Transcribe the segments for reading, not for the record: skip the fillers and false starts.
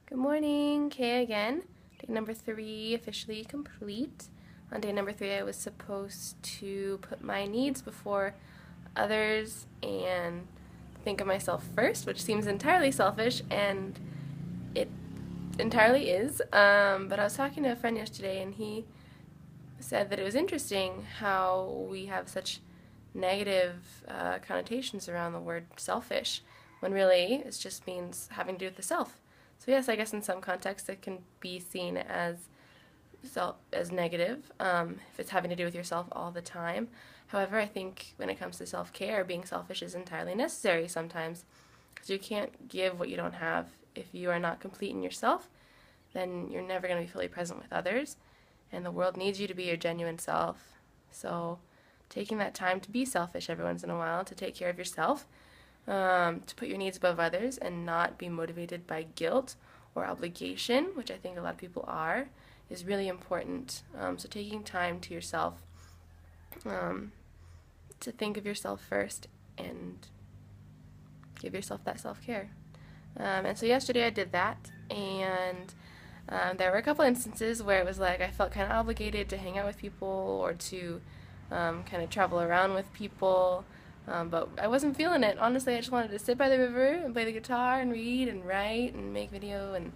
Good morning, Kay again. Day number 3 officially complete. On day number 3 I was supposed to put my needs before others and think of myself first, which seems entirely selfish, and it entirely is. But I was talking to a friend yesterday and he said that it was interesting how we have such negative connotations around the word selfish, when really it just means having to do with the self. So yes, I guess in some contexts it can be seen as negative if it's having to do with yourself all the time. However, I think when it comes to self-care, being selfish is entirely necessary sometimes, because you can't give what you don't have. If you are not complete in yourself, then you're never going to be fully present with others, and the world needs you to be your genuine self. So taking that time to be selfish every once in a while, to take care of yourself, to put your needs above others and not be motivated by guilt or obligation, which I think a lot of people are, is really important. So taking time to yourself, to think of yourself first and give yourself that self-care. And so yesterday I did that, and there were a couple instances where it was like I felt kind of obligated to hang out with people or to kind of travel around with people. But I wasn't feeling it. Honestly, I just wanted to sit by the river and play the guitar and read and write and make video and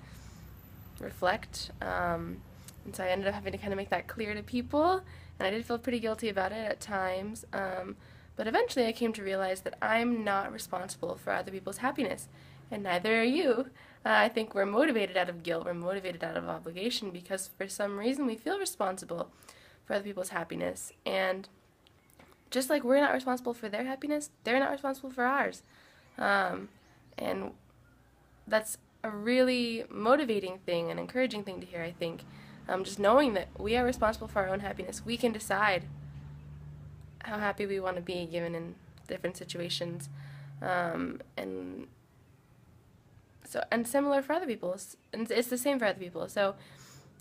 reflect. And so I ended up having to kind of make that clear to people, and I did feel pretty guilty about it at times. But eventually I came to realize that I'm not responsible for other people's happiness, and neither are you. I think we're motivated out of guilt, we're motivated out of obligation, because for some reason we feel responsible for other people's happiness. And just like we're not responsible for their happiness, they're not responsible for ours. And that's a really motivating thing, an encouraging thing to hear, I think. Just knowing that we are responsible for our own happiness. We can decide how happy we want to be given in different situations. And similar for other people. And it's the same for other people. So,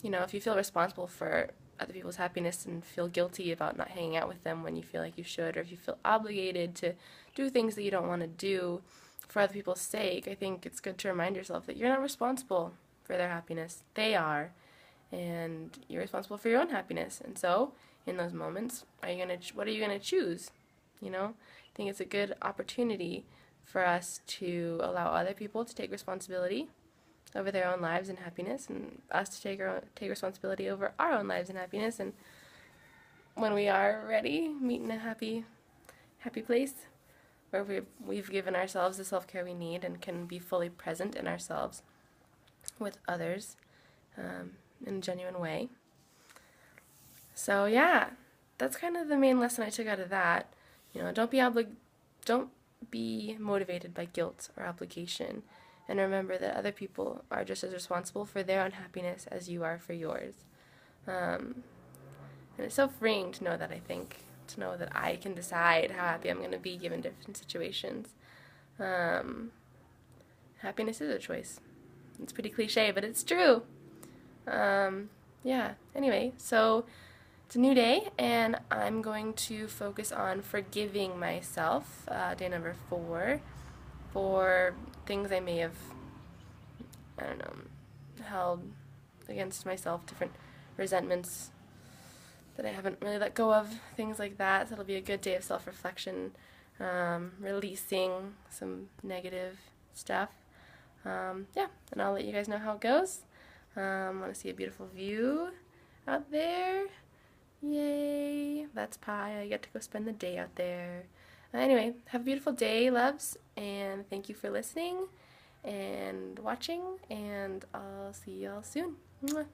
if you feel responsible for other people's happiness and feel guilty about not hanging out with them when you feel like you should, or if you feel obligated to do things that you don't want to do for other people's sake, I think it's good to remind yourself that you're not responsible for their happiness. They are, and you're responsible for your own happiness. And so, in those moments, what are you gonna choose? I think it's a good opportunity for us to allow other people to take responsibility over their own lives and happiness, and us to take responsibility over our own lives and happiness. And when we are ready, meet in a happy place where we've given ourselves the self-care we need and can be fully present in ourselves with others in a genuine way. So yeah, that's kind of the main lesson I took out of that. Don't be motivated by guilt or obligation. And remember that other people are just as responsible for their own happiness as you are for yours. And it's so freeing to know that, I think. To know that I can decide how happy I'm going to be given different situations. Happiness is a choice. It's pretty cliche, but it's true. Yeah, anyway, so it's a new day, and I'm going to focus on forgiving myself, day number 4, for things I may have, held against myself, different resentments that I haven't really let go of, things like that. So it'll be a good day of self-reflection, releasing some negative stuff. Yeah, and I'll let you guys know how it goes. Want to see a beautiful view out there? Yay! That's pie. I get to go spend the day out there. Anyway, have a beautiful day, loves, and thank you for listening and watching, and I'll see y'all soon. Mwah.